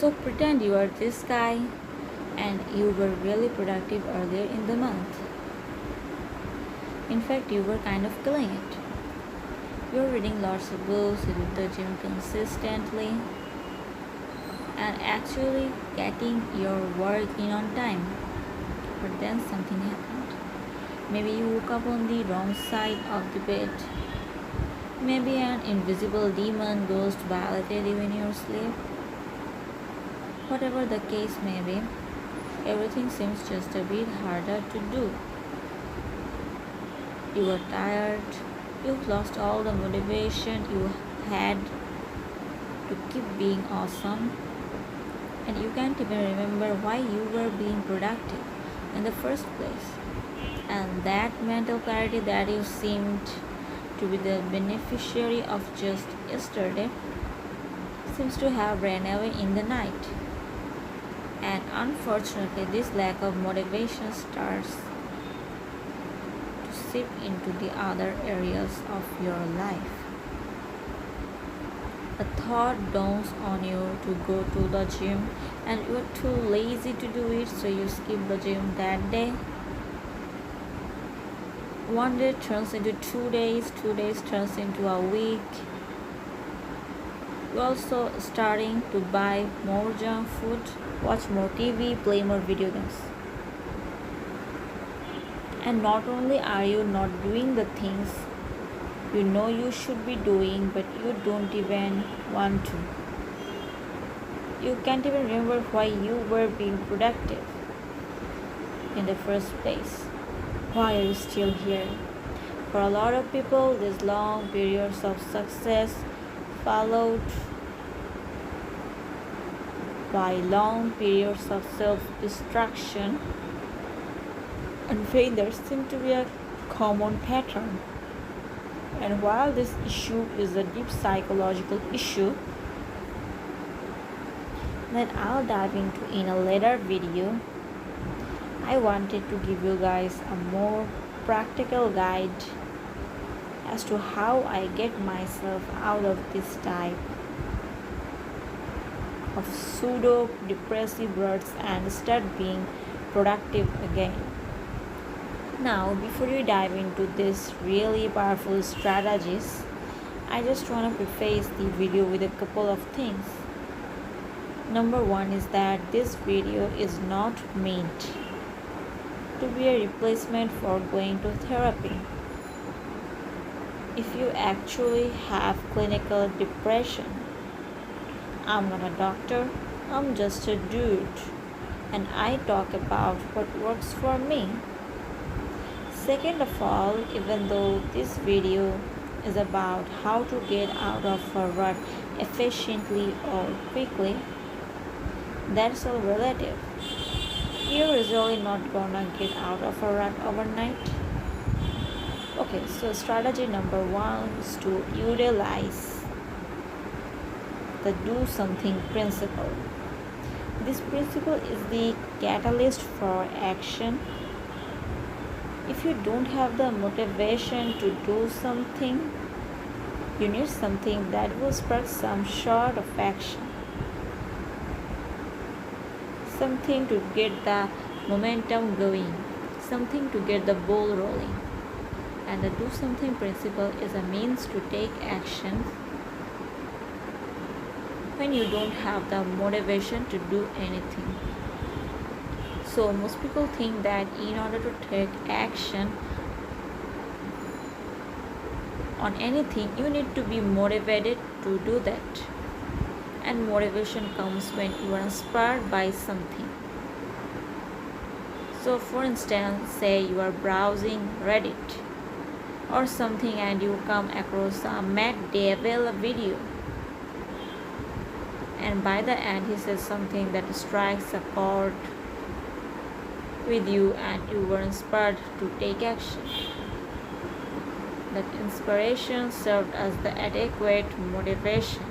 So pretend you are this guy and you were really productive earlier in the month. In fact, you were kind of killing it. You're reading lots of books, you did the gym consistently, and actually getting your work in on time. But then something happened. Maybe you woke up on the wrong side of the bed. Maybe an invisible demon ghost violated you in your sleep. Whatever the case may be, everything seems just a bit harder to do. You are tired, you've lost all the motivation you had to keep being awesome, and you can't even remember why you were being productive in the first place. And that mental clarity that you seemed to be the beneficiary of just yesterday seems to have ran away in the night. And unfortunately, this lack of motivation starts to seep into the other areas of your life. A thought dawns on you to go to the gym, and you're too lazy to do it, so you skip the gym that day. One day turns into 2 days, 2 days turns into a week. You're also starting to buy more junk food, watch more TV, play more video games. And not only are you not doing the things you know you should be doing, but you don't even want to. You can't even remember why you were being productive in the first place. Why are you still here? For a lot of people, these long periods of success followed by long periods of self-destruction and failure seem to be a common pattern. And while this issue is a deep psychological issue that I'll dive into in a later video, I wanted to give you guys a more practical guide as to how I get myself out of this type of pseudo depressive ruts and start being productive again. Now, before we dive into these really powerful strategies, I just want to preface the video with a couple of things. Number one is that this video is not meant to be a replacement for going to therapy. If you actually have clinical depression, I'm not a doctor, I'm just a dude, and I talk about what works for me. Second of all, even though this video is about how to get out of a rut efficiently or quickly, that's all relative. You're usually not gonna get out of a rut overnight. Okay, so strategy number one is to utilize the do something principle. This principle is the catalyst for action. If you don't have the motivation to do something, you need something that will spark some sort of action. Something to get the momentum going, something to get the ball rolling. And the do something principle is a means to take action when you don't have the motivation to do anything. So most people think that in order to take action on anything, you need to be motivated to do that. And motivation comes when you are inspired by something. So for instance, say you are browsing Reddit or something and you come across a Matt Davell video, and by the end he says something that strikes a chord with you and you were inspired to take action. That inspiration served as the adequate motivation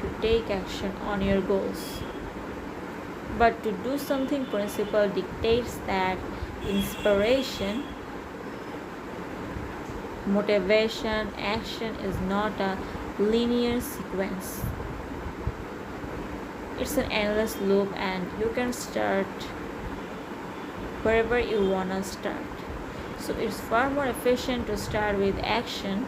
to take action on your goals. But to do something principle dictates that inspiration, motivation, action is not a linear sequence. It's an endless loop, and you can start wherever you wanna start. So it's far more efficient to start with action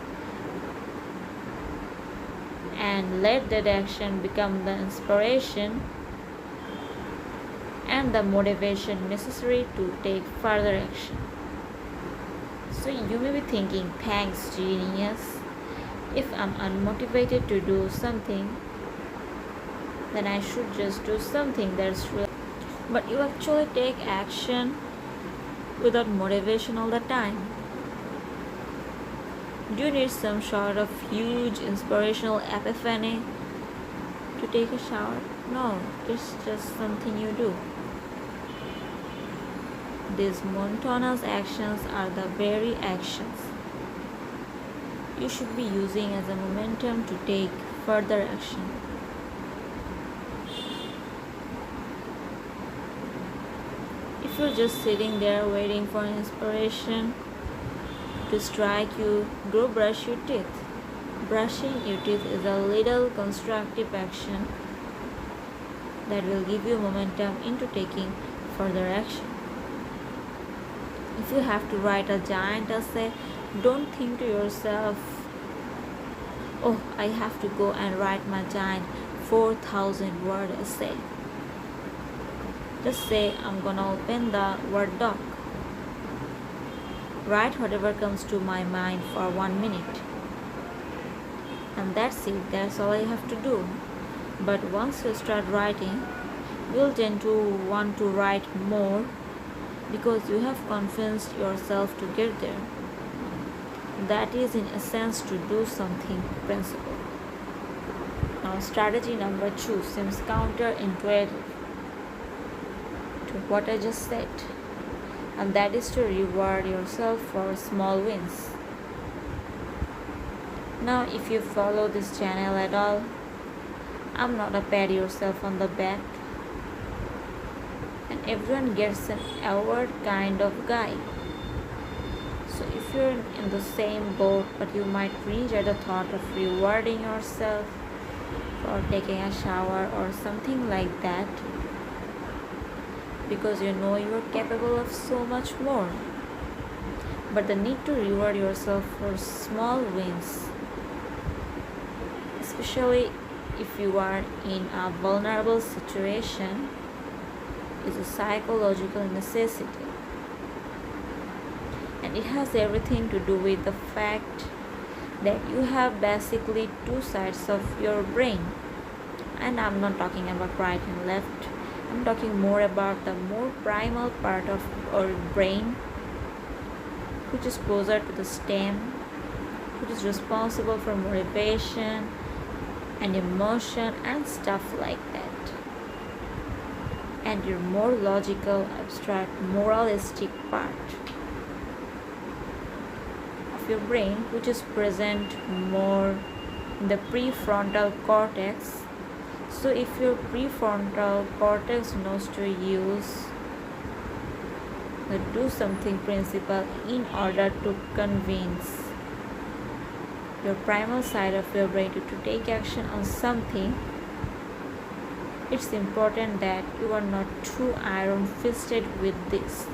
and let that action become the inspiration and the motivation necessary to take further action. So you may be thinking, thanks genius. If I'm unmotivated to do something, then I should just do something that's real. But you actually take action without motivation all the time. Do you need some sort of huge inspirational epiphany to take a shower? No, it's just something you do. These monotonous actions are the very actions you should be using as a momentum to take further action. If you're just sitting there waiting for inspiration to strike you, go brush your teeth. Brushing your teeth is a little constructive action that will give you momentum into taking further action. If you have to write a giant essay, don't think to yourself, oh, I have to go and write my giant 4,000 word essay. Just say, I'm gonna open the Word doc. Write whatever comes to my mind for 1 minute. And that's it, that's all I have to do. But once you start writing, you'll tend to want to write more because you have convinced yourself to get there. That is, in essence, to do something principle. Now, strategy number 2 seems counterintuitive to what I just said, and that is to reward yourself for small wins. Now, if you follow this channel at all, I'm not a pat yourself on the back, and everyone gets an award kind of guy. So if you're in the same boat but you might cringe at the thought of rewarding yourself for taking a shower or something like that, because you know you're capable of so much more. But the need to reward yourself for small wins, especially if you are in a vulnerable situation, is a psychological necessity. And it has everything to do with the fact that you have basically two sides of your brain. And I'm not talking about right and left. I'm talking more about the more primal part of our brain, which is closer to the stem, which is responsible for motivation and emotion and stuff like that. And your more logical, abstract, moralistic part of your brain, which is present more in the prefrontal cortex. So if your prefrontal cortex knows to use the do something principle in order to convince your primal side of your brain to take action on something, it's important that you are not too iron-fisted with this,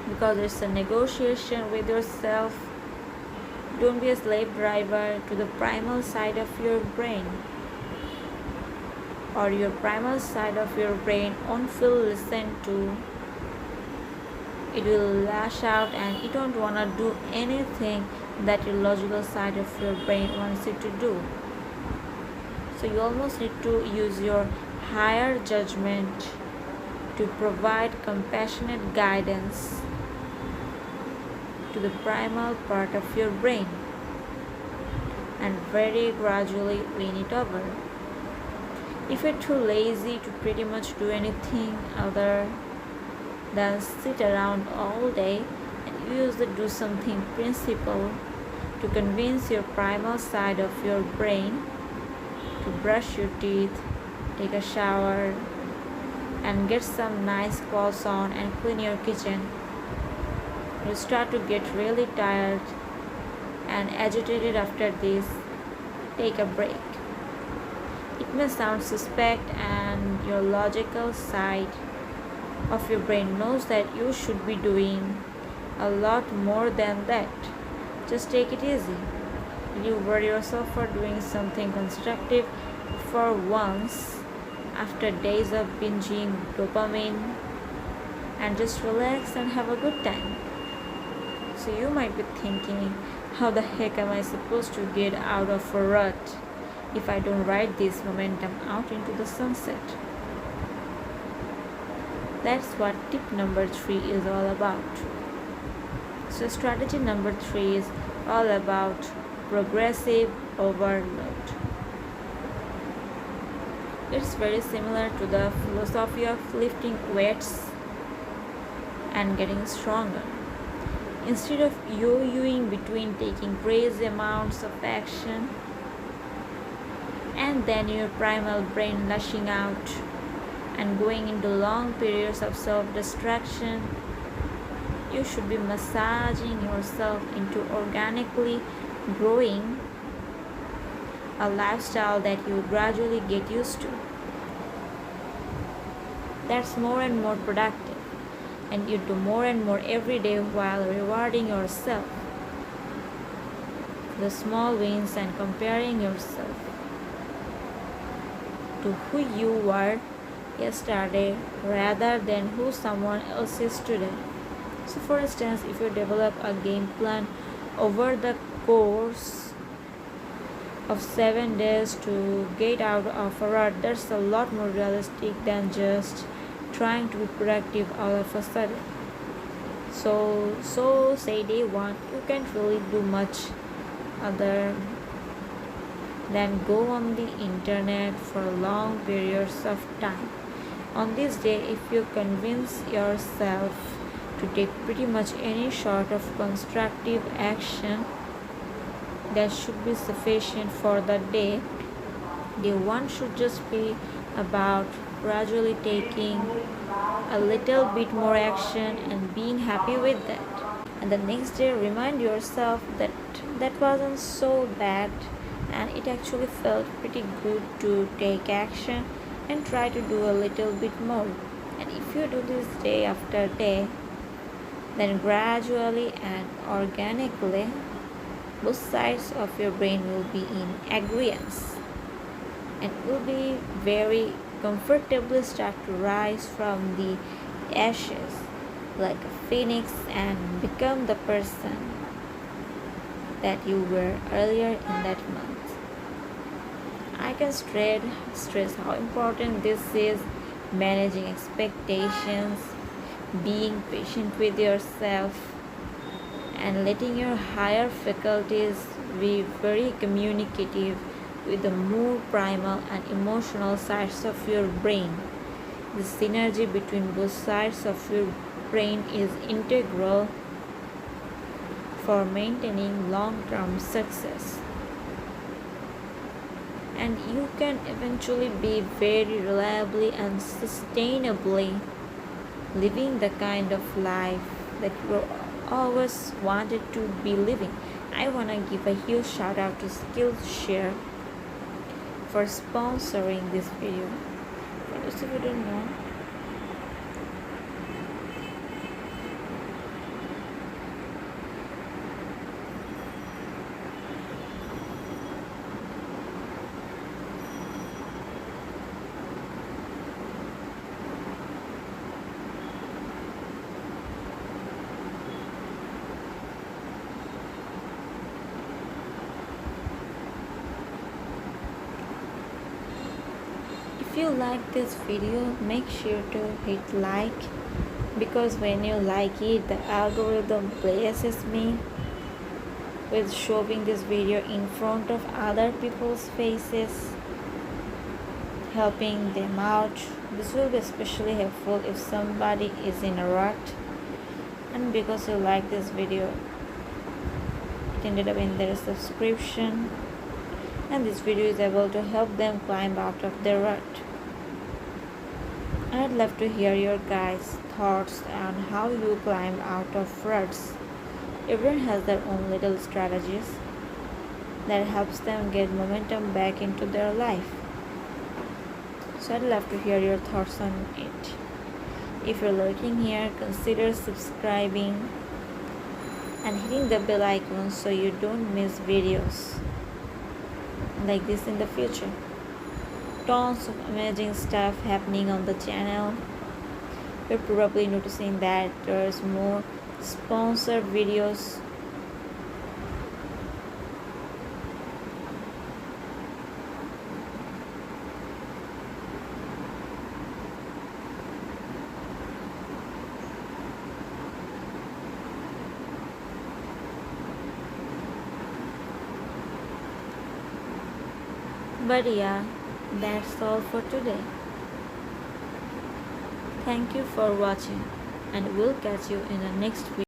because it's a negotiation with yourself. Don't be a slave driver to the primal side of your brain, or your primal side of your brain won't feel listened to. It will lash out and it won't want to do anything that your logical side of your brain wants it to do. So you almost need to use your higher judgment to provide compassionate guidance to the primal part of your brain and very gradually win it over. If you're too lazy to pretty much do anything other than sit around all day and use the do something principle to convince your primal side of your brain to brush your teeth, take a shower, and get some nice clothes on and clean your kitchen, you start to get really tired and agitated after this. Take a break. It may sound suspect, and your logical side of your brain knows that you should be doing a lot more than that. Just take it easy. You reward yourself for doing something constructive for once after days of binging dopamine, and just relax and have a good time. So you might be thinking, how the heck am I supposed to get out of a rut if I don't ride this momentum out into the sunset? That's what tip number 3 is all about. So strategy number 3 is all about progressive overload. It's very similar to the philosophy of lifting weights and getting stronger. Instead of yo-yoing between taking crazy amounts of action and then your primal brain lashing out and going into long periods of self-destruction, you should be massaging yourself into organically growing a lifestyle that you gradually get used to. That's more and more productive, and you do more and more every day while rewarding yourself the small wins and comparing yourself to who you were yesterday rather than who someone else is today. So for instance, if you develop a game plan over the course of 7 days to get out of a rut, that's a lot more realistic than just trying to be productive all of a sudden. So say day 1, you can't really do much other than go on the internet for long periods of time. On this day, if you convince yourself to take pretty much any sort of constructive action, that should be sufficient for the day. Day 1 should just be about gradually taking a little bit more action and being happy with that. And the next day, remind yourself that that wasn't so bad and it actually felt pretty good to take action and try to do a little bit more. And if you do this day after day, then gradually and organically both sides of your brain will be in agreement and will be very comfortably start to rise from the ashes like a phoenix and become the person that you were earlier in that month. I can stress how important this is: managing expectations, being patient with yourself, and letting your higher faculties be very communicative with the more primal and emotional sides of your brain. The synergy between both sides of your brain is integral for maintaining long-term success. And you can eventually be very reliably and sustainably living the kind of life that you always wanted to be living. I want to give a huge shout out to Skillshare for sponsoring this video. For those of you who don't know, if you like this video, make sure to hit like, because when you like it, the algorithm blesses me with showing this video in front of other people's faces, helping them out. This will be especially helpful if somebody is in a rut and because you like this video, it ended up in their subscription, and this video is able to help them climb out of their rut. I'd love to hear your guys' thoughts on how you climb out of ruts. Everyone has their own little strategies that helps them get momentum back into their life. So I'd love to hear your thoughts on it. If you're lurking here, consider subscribing and hitting the bell icon so you don't miss videos like this in the future. Tons of amazing stuff happening on the channel. You're probably noticing that there's more sponsored videos. But yeah, that's all for today. Thank you for watching, and we'll catch you in the next video.